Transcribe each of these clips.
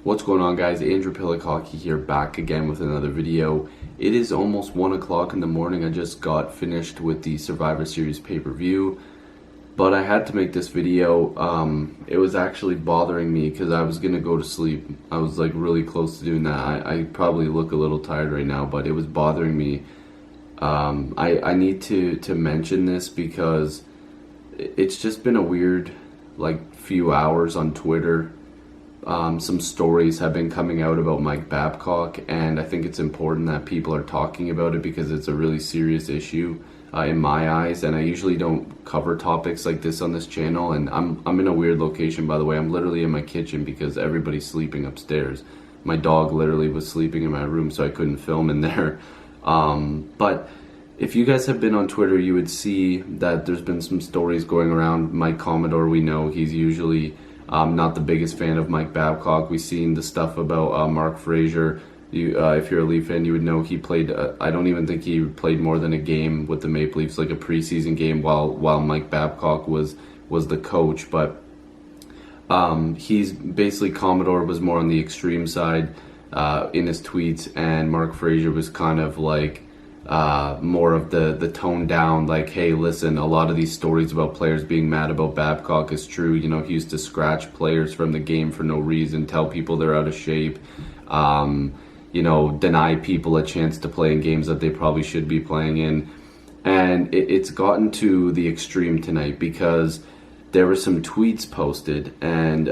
What's going on, guys? Andrew Piluk Hockey here, back again with another video. It is almost 1 o'clock in the morning. I just got finished with the Survivor Series pay-per-view, but I had to make this video. It was actually bothering me because I was gonna go to sleep. I was like really close to doing that. I probably look a little tired right now, but it was bothering me. I need to mention this because it's just been a weird few hours on Twitter. Some stories have been coming out about Mike Babcock, and I think it's important that people are talking about it because it's a really serious issue in my eyes. And I usually don't cover topics like this on this channel, and I'm in a weird location, by the way. I'm literally in my kitchen because everybody's sleeping upstairs. My dog literally was sleeping in my room, so I couldn't film in there. But if you guys have been on Twitter, you would see that there's been some stories going around. Mike Commodore, we know he's usually not the biggest fan of Mike Babcock. We've seen the stuff about Mark Frazier. If you're a Leaf fan, you would know he played, I don't even think he played more than a game with the Maple Leafs, like a preseason game while Mike Babcock was the coach. But he's basically, Commodore was more on the extreme side in his tweets, and Mark Frazier was kind of like more of the tone down, like, hey, listen, a lot of these stories about players being mad about Babcock is true. You know, he used to scratch players from the game for no reason, tell people they're out of shape, you know, deny people a chance to play in games that they probably should be playing in. And it's gotten to the extreme tonight because there were some tweets posted, and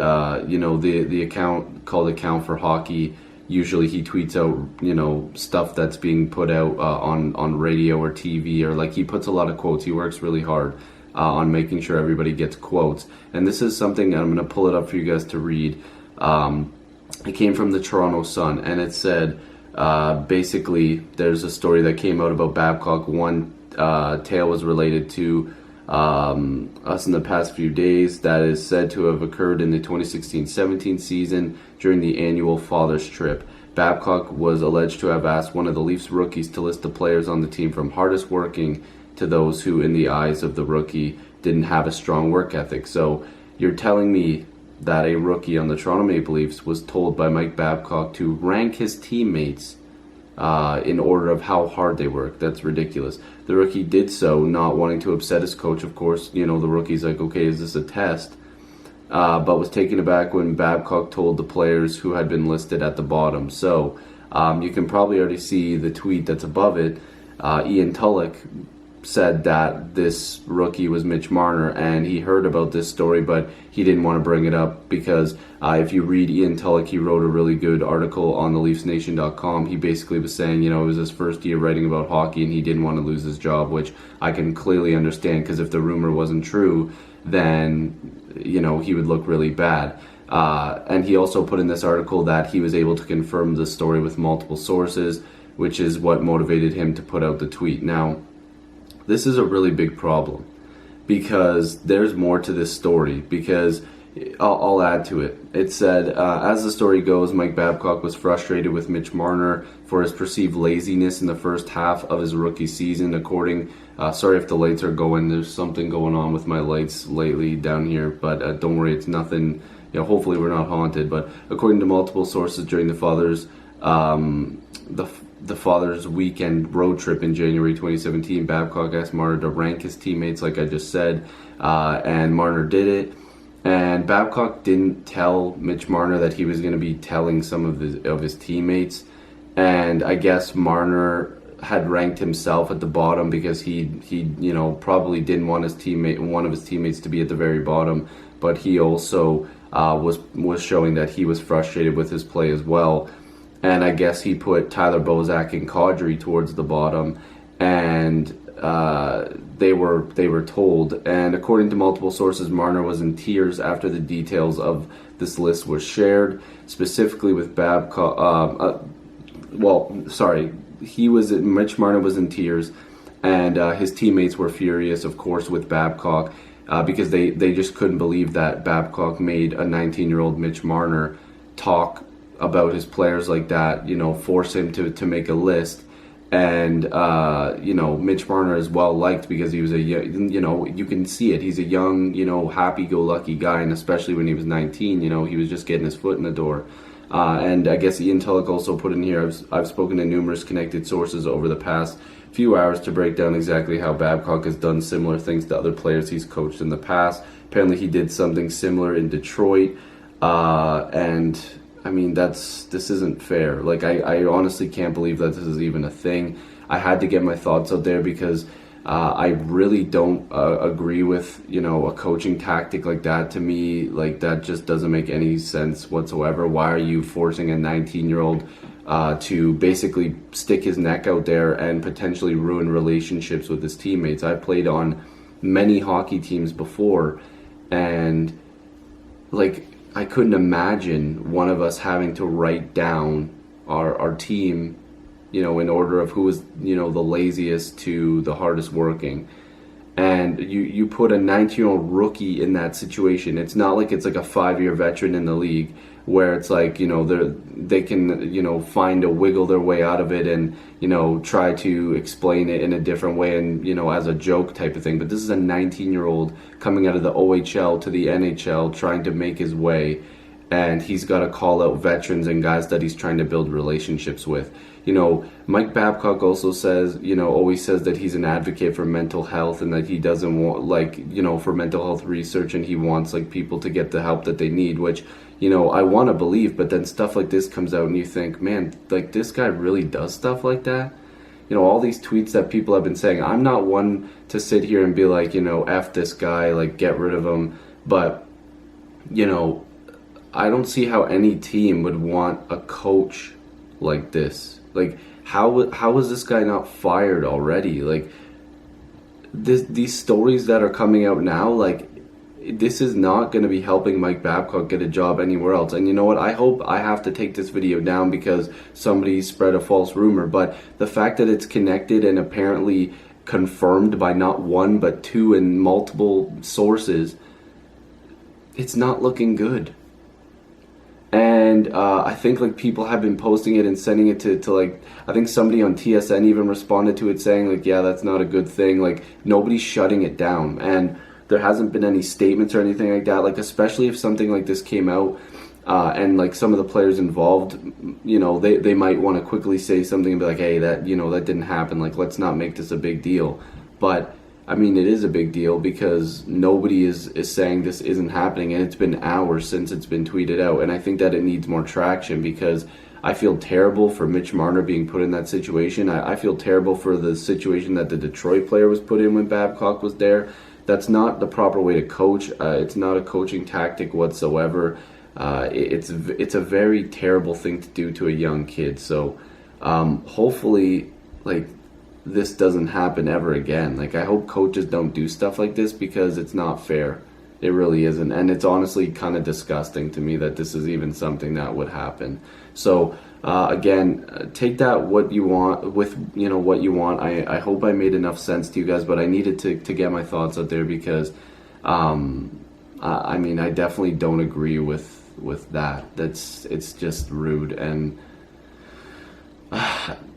you know, the account called Account for Hockey, usually he tweets out, you know, stuff that's being put out on radio or TV, or like, he puts a lot of quotes. He works really hard on making sure everybody gets quotes. And this is something, I'm going to pull it up for you guys to read. It came from the Toronto Sun, and it said, basically, there's a story that came out about Babcock. One tale was related to us in the past few days that is said to have occurred in the 2016-17 season during the annual Father's Trip. Babcock was alleged to have asked one of the Leafs rookies to list the players on the team from hardest working to those who, in the eyes of the rookie, didn't have a strong work ethic. So you're telling me that a rookie on the Toronto Maple Leafs was told by Mike Babcock to rank his teammates in order of how hard they work? That's ridiculous. The rookie did so, not wanting to upset his coach. Of course, you know, the rookie's like, okay, is this a test? But was taken aback when Babcock told the players who had been listed at the bottom. So you can probably already see the tweet that's above it. Ian Tulloch said that this rookie was Mitch Marner, and he heard about this story, but he didn't want to bring it up because if you read Ian Tulloch, he wrote a really good article on theleafsnation.com. He basically was saying, you know, it was his first year writing about hockey and he didn't want to lose his job, which I can clearly understand, because if the rumor wasn't true, then, you know, he would look really bad. And he also put in this article that he was able to confirm the story with multiple sources, which is what motivated him to put out the tweet. Now, this is a really big problem because there's more to this story, because I'll add to it. It said, as the story goes, Mike Babcock was frustrated with Mitch Marner for his perceived laziness in the first half of his rookie season. According, sorry if the lights are going, there's something going on with my lights lately down here, but don't worry, it's nothing, you know, hopefully we're not haunted. But according to multiple sources during the Father's weekend road trip in January 2017, Babcock asked Marner to rank his teammates, like I just said, and Marner did it. And Babcock didn't tell Mitch Marner that he was going to be telling some of his teammates. And I guess Marner had ranked himself at the bottom because he you know, probably didn't want one of his teammates to be at the very bottom. But he also was showing that he was frustrated with his play as well. And I guess he put Tyler Bozak and Kadri towards the bottom, and they were told. And according to multiple sources, Marner was in tears after the details of this list was shared, specifically with Babcock. Mitch Marner was in tears, and his teammates were furious, of course, with Babcock because they just couldn't believe that Babcock made a 19-year-old Mitch Marner talk about his players like that, you know, force him to make a list. And you know, Mitch Marner is well liked because he was you know, you can see it. He's a young, you know, happy-go-lucky guy, and especially when he was 19, you know, he was just getting his foot in the door. And I guess Ian Tulloch also put in here, I've spoken to numerous connected sources over the past few hours to break down exactly how Babcock has done similar things to other players he's coached in the past. Apparently he did something similar in Detroit, and I mean, this isn't fair. Like, I honestly can't believe that this is even a thing. I had to get my thoughts out there because I really don't agree with, a coaching tactic like that. To me, like, that just doesn't make any sense whatsoever. Why are you forcing a 19-year-old to basically stick his neck out there and potentially ruin relationships with his teammates? I've played on many hockey teams before, and like, I couldn't imagine one of us having to write down our team, in order of who was, the laziest to the hardest working. And you put a 19-year-old rookie in that situation. It's not like it's like a 5-year veteran in the league where it's like, they can, find a wiggle their way out of it and, try to explain it in a different way and, as a joke type of thing. But this is a 19-year-old coming out of the OHL to the NHL trying to make his way, and he's got to call out veterans and guys that he's trying to build relationships with. Mike Babcock also says, always says that he's an advocate for mental health and that he doesn't want, for mental health research, and he wants, people to get the help that they need, which, I want to believe, but then stuff like this comes out and you think, man, this guy really does stuff like that? All these tweets that people have been saying, I'm not one to sit here and be like, F this guy, get rid of him, but, I don't see how any team would want a coach like this. How is this guy not fired already? These stories that are coming out now, this is not going to be helping Mike Babcock get a job anywhere else. And you know what? I hope I have to take this video down because somebody spread a false rumor. But the fact that it's connected and apparently confirmed by not one but two and multiple sources, it's not looking good. And I think people have been posting it and sending it to I think somebody on TSN even responded to it saying yeah, that's not a good thing. Nobody's shutting it down, and there hasn't been any statements or anything like that. Especially if something like this came out and some of the players involved, they might want to quickly say something and be like, hey, that that didn't happen. Let's not make this a big deal. But I mean, it is a big deal because nobody is saying this isn't happening, and it's been hours since it's been tweeted out. And I think that it needs more traction because I feel terrible for Mitch Marner being put in that situation. I feel terrible for the situation that the Detroit player was put in when Babcock was there. That's not the proper way to coach. It's not a coaching tactic whatsoever. It's a very terrible thing to do to a young kid. So hopefully, this doesn't happen ever again. I hope coaches don't do stuff like this because it's not fair. It really isn't. And it's honestly kind of disgusting to me that this is even something that would happen. So again, take that what you want with what you want. I hope I made enough sense to you guys, but I needed to get my thoughts out there because I mean, I definitely don't agree with that. It's just rude, and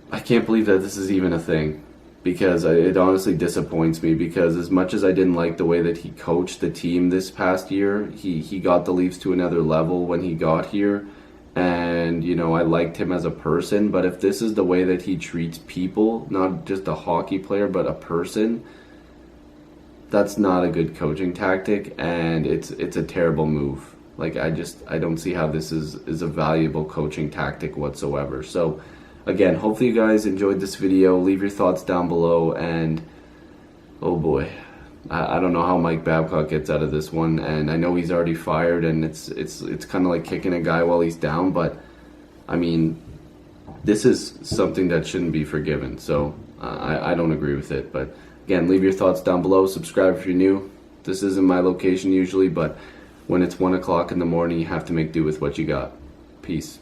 I can't believe that this is even a thing, because it honestly disappoints me, because as much as I didn't like the way that he coached the team this past year, he got the Leafs to another level when he got here, and I liked him as a person. But if this is the way that he treats people, not just a hockey player but a person, that's not a good coaching tactic, and it's a terrible move. I don't see how this is a valuable coaching tactic whatsoever. So again, hopefully you guys enjoyed this video. Leave your thoughts down below, and oh boy, I don't know how Mike Babcock gets out of this one, and I know he's already fired, and it's kind of like kicking a guy while he's down, but I mean, this is something that shouldn't be forgiven, so I don't agree with it. But again, leave your thoughts down below, subscribe if you're new. This isn't my location usually, but when it's 1 o'clock in the morning, you have to make do with what you got. Peace.